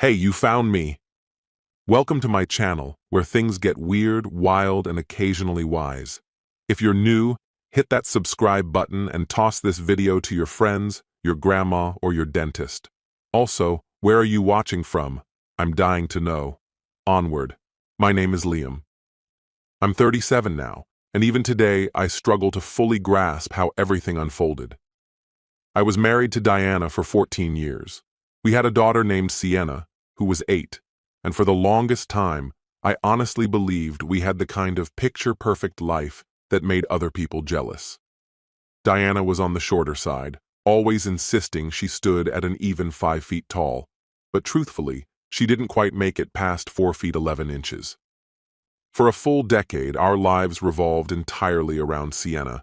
Hey, you found me! Welcome to my channel, where things get weird, wild, and occasionally wise. If you're new, hit that subscribe button and toss this video to your friends, your grandma, or your dentist. Also, where are you watching from? I'm dying to know. Onward. My name is Liam. I'm 37 now, and even today I struggle to fully grasp how everything unfolded. I was married to Diana for 14 years. We had a daughter named Sienna, who was 8, and for the longest time, I honestly believed we had the kind of picture-perfect life that made other people jealous. Diana was on the shorter side, always insisting she stood at an even 5 feet tall, but truthfully, she didn't quite make it past 4 feet 11 inches. For a full decade, our lives revolved entirely around Sienna.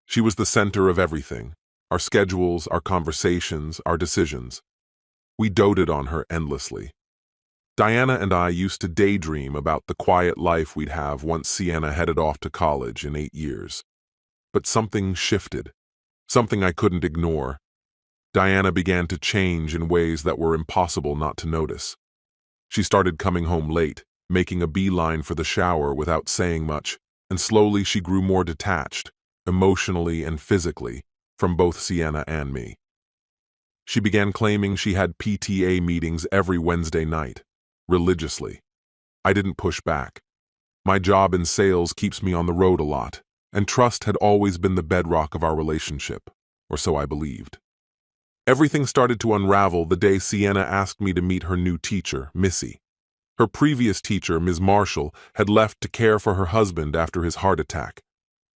She was the center of everything, our schedules, our conversations, our decisions. We doted on her endlessly. Diana and I used to daydream about the quiet life we'd have once Sienna headed off to college in 8 years. But something shifted, something I couldn't ignore. Diana began to change in ways that were impossible not to notice. She started coming home late, making a beeline for the shower without saying much, and slowly she grew more detached, emotionally and physically, from both Sienna and me. She began claiming she had PTA meetings every Wednesday night, religiously. I didn't push back. My job in sales keeps me on the road a lot, and trust had always been the bedrock of our relationship, or so I believed. Everything started to unravel the day Sienna asked me to meet her new teacher, Missy. Her previous teacher, Ms. Marshall, had left to care for her husband after his heart attack.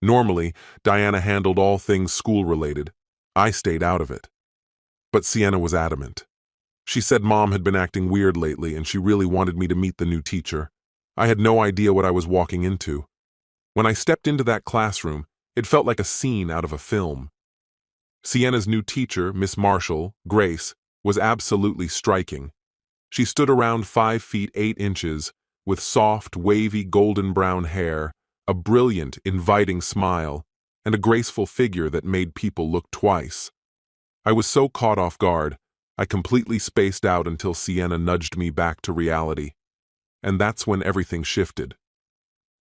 Normally, Diana handled all things school-related. I stayed out of it. But Sienna was adamant. She said Mom had been acting weird lately and she really wanted me to meet the new teacher. I had no idea what I was walking into. When I stepped into that classroom, it felt like a scene out of a film. Sienna's new teacher, Miss Marshall, Grace, was absolutely striking. She stood around 5 feet 8 inches, with soft, wavy golden brown hair, a brilliant, inviting smile, and a graceful figure that made people look twice. I was so caught off guard, I completely spaced out until Sienna nudged me back to reality. And that's when everything shifted.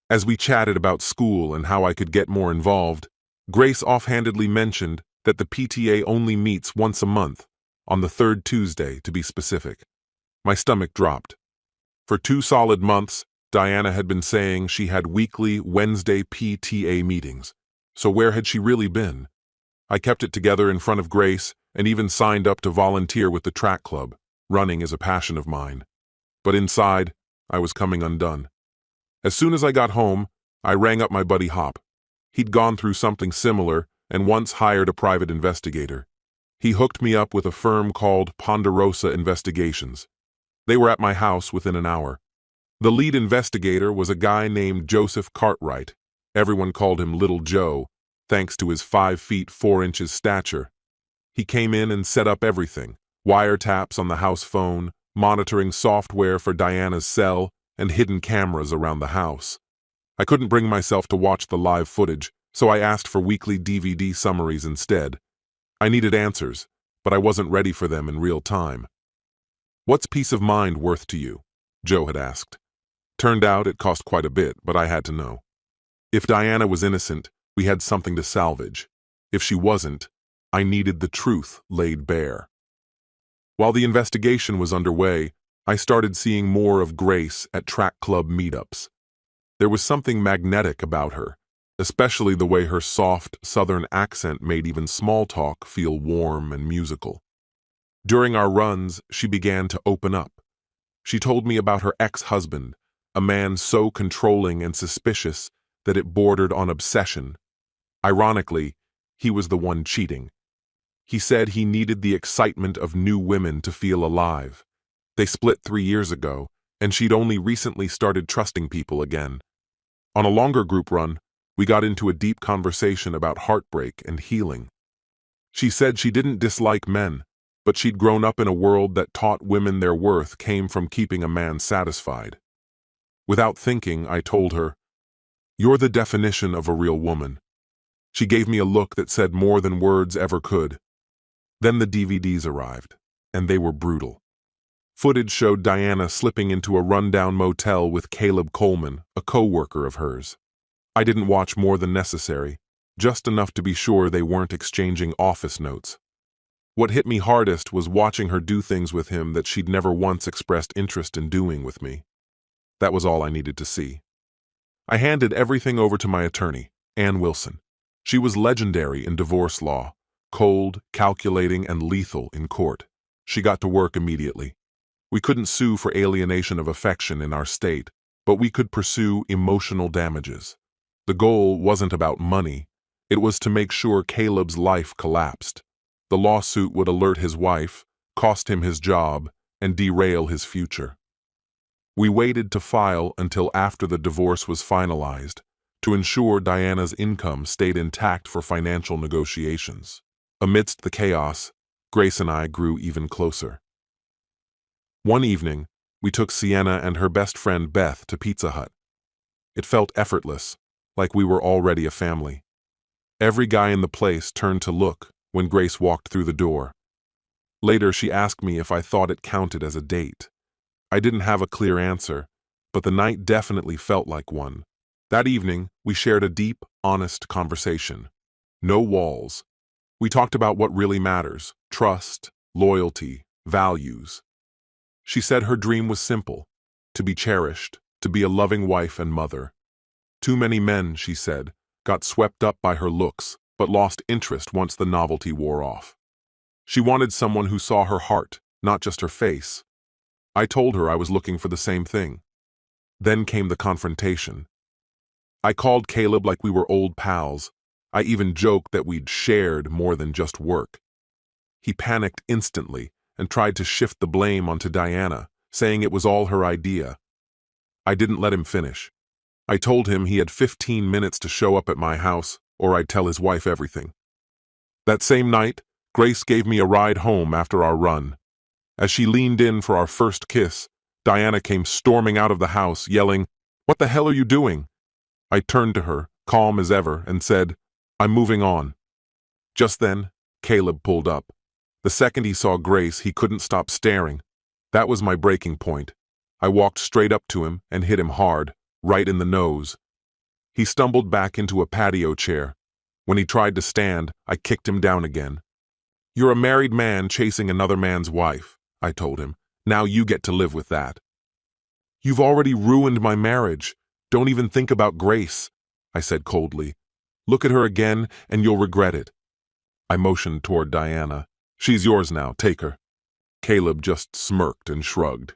As we chatted about school and how I could get more involved, Grace offhandedly mentioned that the PTA only meets once a month, on the 3rd Tuesday to be specific. My stomach dropped. For 2 solid months, Diana had been saying she had weekly Wednesday PTA meetings. So where had she really been? I kept it together in front of Grace and even signed up to volunteer with the track club. Running is a passion of mine. But inside, I was coming undone. As soon as I got home, I rang up my buddy Hop. He'd gone through something similar and once hired a private investigator. He hooked me up with a firm called Ponderosa Investigations. They were at my house within an hour. The lead investigator was a guy named Joseph Cartwright. Everyone called him Little Joe, thanks to his 5 feet 4 inches stature. He came in and set up everything: wiretaps on the house phone, monitoring software for Diana's cell, and hidden cameras around the house. I couldn't bring myself to watch the live footage, so I asked for weekly DVD summaries instead. I needed answers, but I wasn't ready for them in real time. "What's peace of mind worth to you?" Joe had asked. Turned out it cost quite a bit, but I had to know. If Diana was innocent, we had something to salvage. If she wasn't, I needed the truth laid bare. While the investigation was underway, I started seeing more of Grace at track club meetups. There was something magnetic about her, especially the way her soft, southern accent made even small talk feel warm and musical. During our runs, she began to open up. She told me about her ex-husband, a man so controlling and suspicious that it bordered on obsession. Ironically, he was the one cheating. He said he needed the excitement of new women to feel alive. They split 3 years ago, and she'd only recently started trusting people again. On a longer group run, we got into a deep conversation about heartbreak and healing. She said she didn't dislike men, but she'd grown up in a world that taught women their worth came from keeping a man satisfied. Without thinking, I told her, "You're the definition of a real woman." She gave me a look that said more than words ever could. Then the DVDs arrived, and they were brutal. Footage showed Diana slipping into a rundown motel with Caleb Coleman, a co-worker of hers. I didn't watch more than necessary, just enough to be sure they weren't exchanging office notes. What hit me hardest was watching her do things with him that she'd never once expressed interest in doing with me. That was all I needed to see. I handed everything over to my attorney, Ann Wilson. She was legendary in divorce law, cold, calculating, and lethal in court. She got to work immediately. We couldn't sue for alienation of affection in our state, but we could pursue emotional damages. The goal wasn't about money. It was to make sure Caleb's life collapsed. The lawsuit would alert his wife, cost him his job, and derail his future. We waited to file until after the divorce was finalized, to ensure Diana's income stayed intact for financial negotiations. Amidst the chaos, Grace and I grew even closer. One evening, we took Sienna and her best friend Beth to Pizza Hut. It felt effortless, like we were already a family. Every guy in the place turned to look when Grace walked through the door. Later, she asked me if I thought it counted as a date. I didn't have a clear answer, but the night definitely felt like one. That evening, we shared a deep, honest conversation. No walls. We talked about what really matters: trust, loyalty, values. She said her dream was simple: to be cherished, to be a loving wife and mother. Too many men, she said, got swept up by her looks, but lost interest once the novelty wore off. She wanted someone who saw her heart, not just her face. I told her I was looking for the same thing. Then came the confrontation. I called Caleb like we were old pals. I even joked that we'd shared more than just work. He panicked instantly and tried to shift the blame onto Diana, saying it was all her idea. I didn't let him finish. I told him he had 15 minutes to show up at my house, or I'd tell his wife everything. That same night, Grace gave me a ride home after our run. As she leaned in for our first kiss, Diana came storming out of the house, yelling, "What the hell are you doing?" I turned to her, calm as ever, and said, "I'm moving on." Just then, Caleb pulled up. The second he saw Grace, he couldn't stop staring. That was my breaking point. I walked straight up to him and hit him hard, right in the nose. He stumbled back into a patio chair. When he tried to stand, I kicked him down again. "You're a married man chasing another man's wife," I told him. "Now you get to live with that." "You've already ruined my marriage. Don't even think about Grace," I said coldly. "Look at her again and you'll regret it." I motioned toward Diana. "She's yours now, take her." Caleb just smirked and shrugged.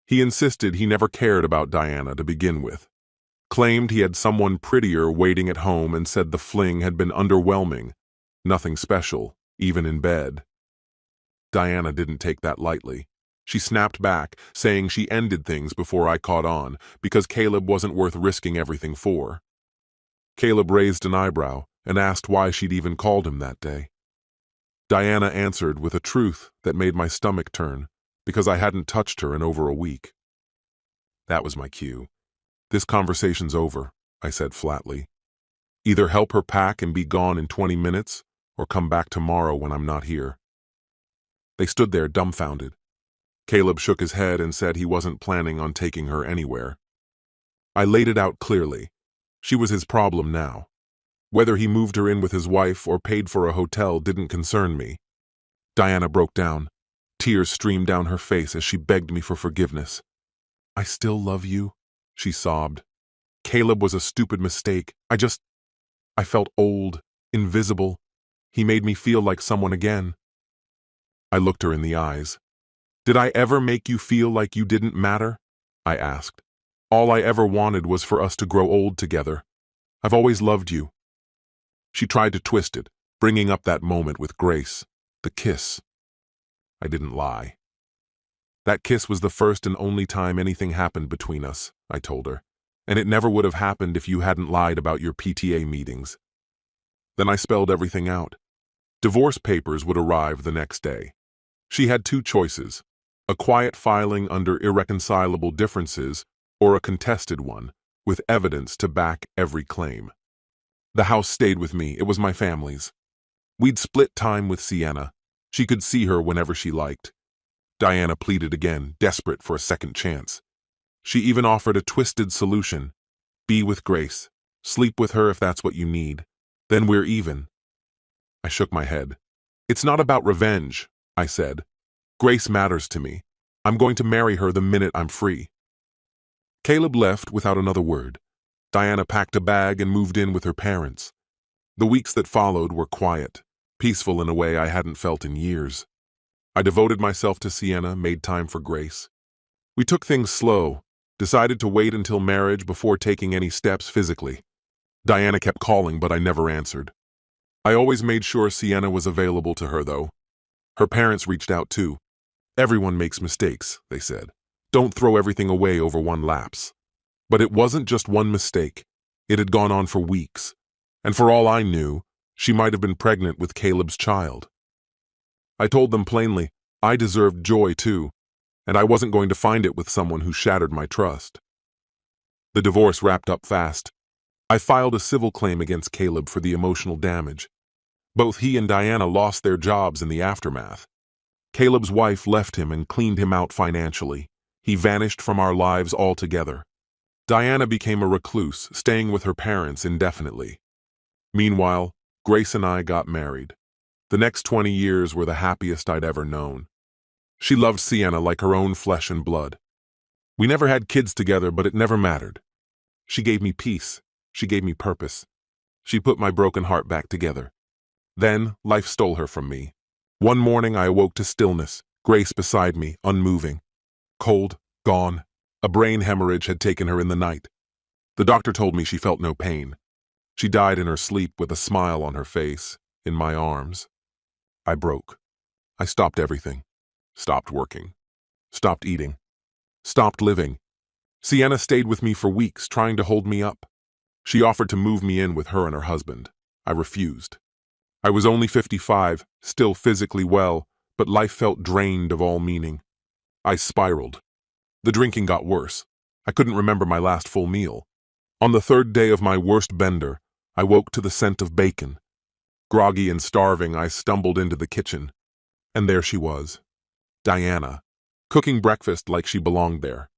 He insisted he never cared about Diana to begin with. Claimed he had someone prettier waiting at home and said the fling had been underwhelming. Nothing special, even in bed. Diana didn't take that lightly. She snapped back, saying she ended things before I caught on, because Caleb wasn't worth risking everything for. Caleb raised an eyebrow and asked why she'd even called him that day. Diana answered with a truth that made my stomach turn, because I hadn't touched her in over a week. That was my cue. "This conversation's over," I said flatly. "Either help her pack and be gone in 20 minutes, or come back tomorrow when I'm not here." They stood there dumbfounded. Caleb shook his head and said he wasn't planning on taking her anywhere. I laid it out clearly. She was his problem now. Whether he moved her in with his wife or paid for a hotel didn't concern me. Diana broke down. Tears streamed down her face as she begged me for forgiveness. "I still love you," she sobbed. "Caleb was a stupid mistake. I felt old, invisible. He made me feel like someone again." I looked her in the eyes. "Did I ever make you feel like you didn't matter?" I asked. "All I ever wanted was for us to grow old together. I've always loved you." She tried to twist it, bringing up that moment with Grace, the kiss. I didn't lie. "That kiss was the first and only time anything happened between us," I told her, "and it never would have happened if you hadn't lied about your PTA meetings." Then I spelled everything out. Divorce papers would arrive the next day. She had two choices: a quiet filing under irreconcilable differences, or a contested one, with evidence to back every claim. The house stayed with me. It was my family's. We'd split time with Sienna. She could see her whenever she liked. Diana pleaded again, desperate for a second chance. She even offered a twisted solution. Be with Grace. Sleep with her if that's what you need. Then we're even. I shook my head. It's not about revenge, I said. Grace matters to me. I'm going to marry her the minute I'm free. Caleb left without another word. Diana packed a bag and moved in with her parents. The weeks that followed were quiet, peaceful in a way I hadn't felt in years. I devoted myself to Sienna, made time for Grace. We took things slow, decided to wait until marriage before taking any steps physically. Diana kept calling, but I never answered. I always made sure Sienna was available to her, though. Her parents reached out too. Everyone makes mistakes, they said. Don't throw everything away over one lapse. But it wasn't just one mistake. It had gone on for weeks. And for all I knew, she might have been pregnant with Caleb's child. I told them plainly, I deserved joy too, and I wasn't going to find it with someone who shattered my trust. The divorce wrapped up fast. I filed a civil claim against Caleb for the emotional damage. Both he and Diana lost their jobs in the aftermath. Caleb's wife left him and cleaned him out financially. He vanished from our lives altogether. Diana became a recluse, staying with her parents indefinitely. Meanwhile, Grace and I got married. The next 20 years were the happiest I'd ever known. She loved Sienna like her own flesh and blood. We never had kids together, but it never mattered. She gave me peace. She gave me purpose. She put my broken heart back together. Then, life stole her from me. One morning I awoke to stillness, Grace beside me, unmoving. Cold, gone. A brain hemorrhage had taken her in the night. The doctor told me she felt no pain. She died in her sleep with a smile on her face, in my arms. I broke. I stopped everything. Stopped working. Stopped eating. Stopped living. Sienna stayed with me for weeks, trying to hold me up. She offered to move me in with her and her husband. I refused. I was only 55, still physically well, but life felt drained of all meaning. I spiraled. The drinking got worse. I couldn't remember my last full meal. On the third day of my worst bender, I woke to the scent of bacon. Groggy and starving, I stumbled into the kitchen. And there she was, Diana, cooking breakfast like she belonged there.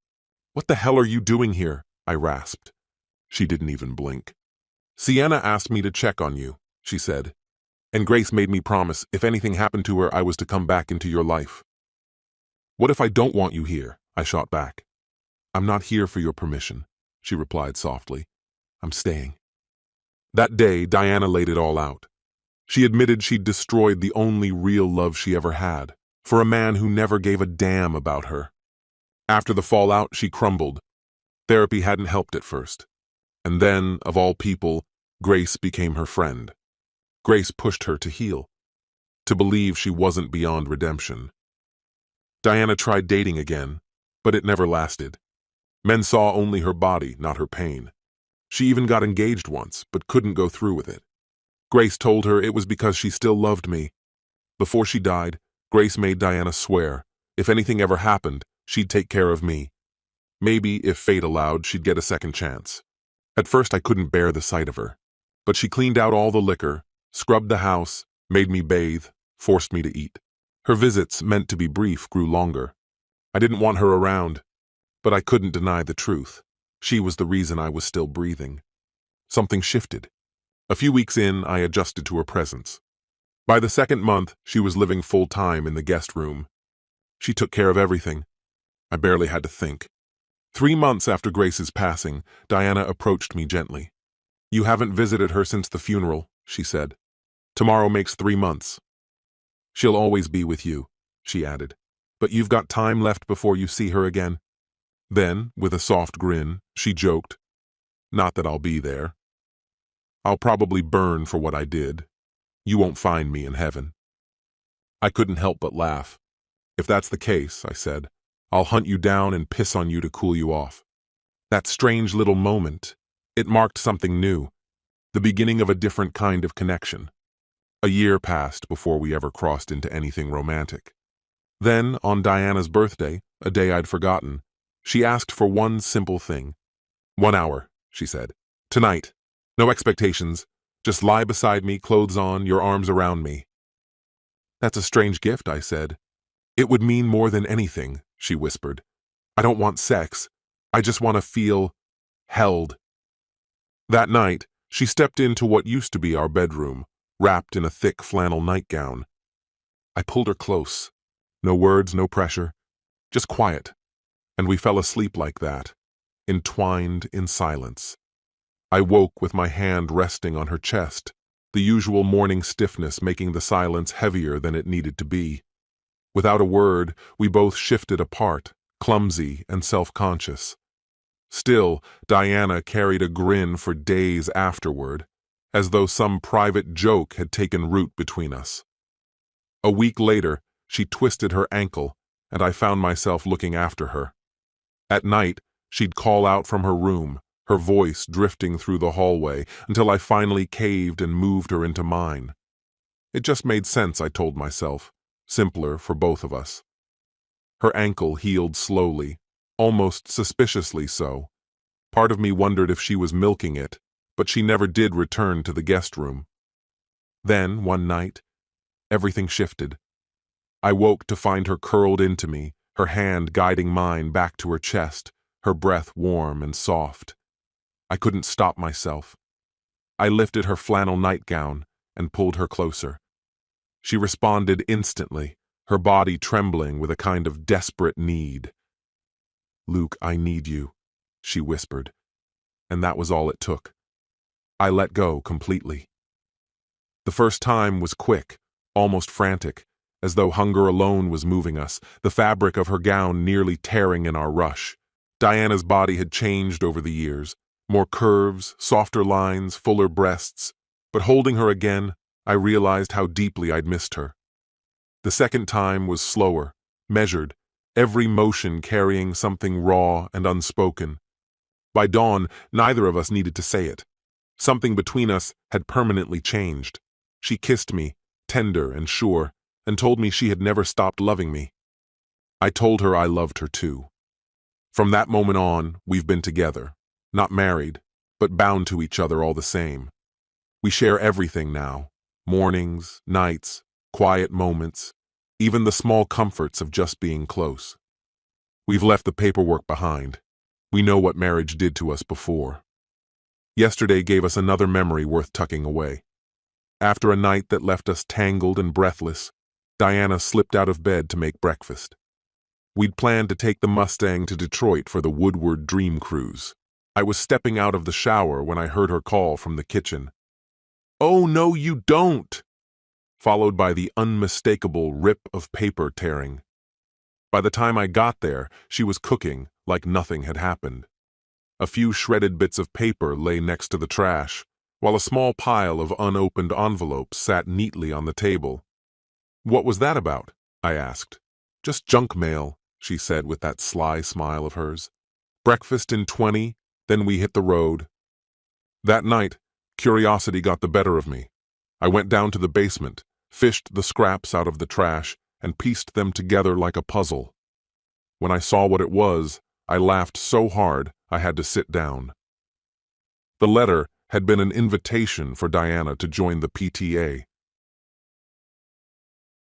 What the hell are you doing here? I rasped. She didn't even blink. Sienna asked me to check on you, she said. And Grace made me promise if anything happened to her, I was to come back into your life. What if I don't want you here? I shot back. I'm not here for your permission, she replied softly. I'm staying. That day, Diana laid it all out. She admitted she'd destroyed the only real love she ever had, for a man who never gave a damn about her. After the fallout, she crumbled. Therapy hadn't helped at first. And then, of all people, Grace became her friend. Grace pushed her to heal, to believe she wasn't beyond redemption. Diana tried dating again, but it never lasted. Men saw only her body, not her pain. She even got engaged once, but couldn't go through with it. Grace told her it was because she still loved me. Before she died, Grace made Diana swear, if anything ever happened, she'd take care of me. Maybe, if fate allowed, she'd get a second chance. At first I couldn't bear the sight of her, but she cleaned out all the liquor, scrubbed the house, made me bathe, forced me to eat. Her visits, meant to be brief, grew longer. I didn't want her around, but I couldn't deny the truth. She was the reason I was still breathing. Something shifted. A few weeks in, I adjusted to her presence. By the second month, she was living full-time in the guest room. She took care of everything. I barely had to think. 3 months after Grace's passing, Diana approached me gently. You haven't visited her since the funeral, she said. Tomorrow makes 3 months. She'll always be with you, she added. But you've got time left before you see her again. Then, with a soft grin, she joked, not that I'll be there. I'll probably burn for what I did. You won't find me in heaven. I couldn't help but laugh. If that's the case, I said, I'll hunt you down and piss on you to cool you off. That strange little moment, it marked something new, the beginning of a different kind of connection. A year passed before we ever crossed into anything romantic. Then, on Diana's birthday, a day I'd forgotten, she asked for one simple thing. 1 hour, she said. Tonight. No expectations. Just lie beside me, clothes on, your arms around me. That's a strange gift, I said. "It would mean more than anything," she whispered. "I don't want sex. I just want to feel held." That night, she stepped into what used to be our bedroom, wrapped in a thick flannel nightgown. I pulled her close. No words, no pressure, just quiet. And we fell asleep like that, entwined in silence. I woke with my hand resting on her chest, the usual morning stiffness making the silence heavier than it needed to be. Without a word, we both shifted apart, clumsy and self-conscious. Still, Diana carried a grin for days afterward, as though some private joke had taken root between us. A week later, she twisted her ankle, and I found myself looking after her. At night, she'd call out from her room, her voice drifting through the hallway, until I finally caved and moved her into mine. It just made sense, I told myself, simpler for both of us. Her ankle healed slowly, almost suspiciously so. Part of me wondered if she was milking it, but she never did return to the guest room. Then, one night, everything shifted. I woke to find her curled into me, her hand guiding mine back to her chest, her breath warm and soft. I couldn't stop myself. I lifted her flannel nightgown and pulled her closer. She responded instantly, her body trembling with a kind of desperate need. "Luke, I need you," she whispered, and that was all it took. I let go completely. The first time was quick, almost frantic, as though hunger alone was moving us, the fabric of her gown nearly tearing in our rush. Diana's body had changed over the years, more curves, softer lines, fuller breasts, but holding her again, I realized how deeply I'd missed her. The second time was slower, measured, every motion carrying something raw and unspoken. By dawn, neither of us needed to say it. Something between us had permanently changed. She kissed me, tender and sure, and told me she had never stopped loving me. I told her I loved her too. From that moment on, we've been together, not married, but bound to each other all the same. We share everything now, mornings, nights, quiet moments, even the small comforts of just being close. We've left the paperwork behind. We know what marriage did to us before. Yesterday gave us another memory worth tucking away. After a night that left us tangled and breathless, Diana slipped out of bed to make breakfast. We'd planned to take the Mustang to Detroit for the Woodward Dream Cruise. I was stepping out of the shower when I heard her call from the kitchen. "Oh, no, you don't!" followed by the unmistakable rip of paper tearing. By the time I got there, she was cooking like nothing had happened. A few shredded bits of paper lay next to the trash, while a small pile of unopened envelopes sat neatly on the table. "What was that about?" I asked. "Just junk mail," she said with that sly smile of hers. "Breakfast in 20, then we hit the road." That night, curiosity got the better of me. I went down to the basement, fished the scraps out of the trash, and pieced them together like a puzzle. When I saw what it was, I laughed so hard I had to sit down. The letter had been an invitation for Diana to join the PTA.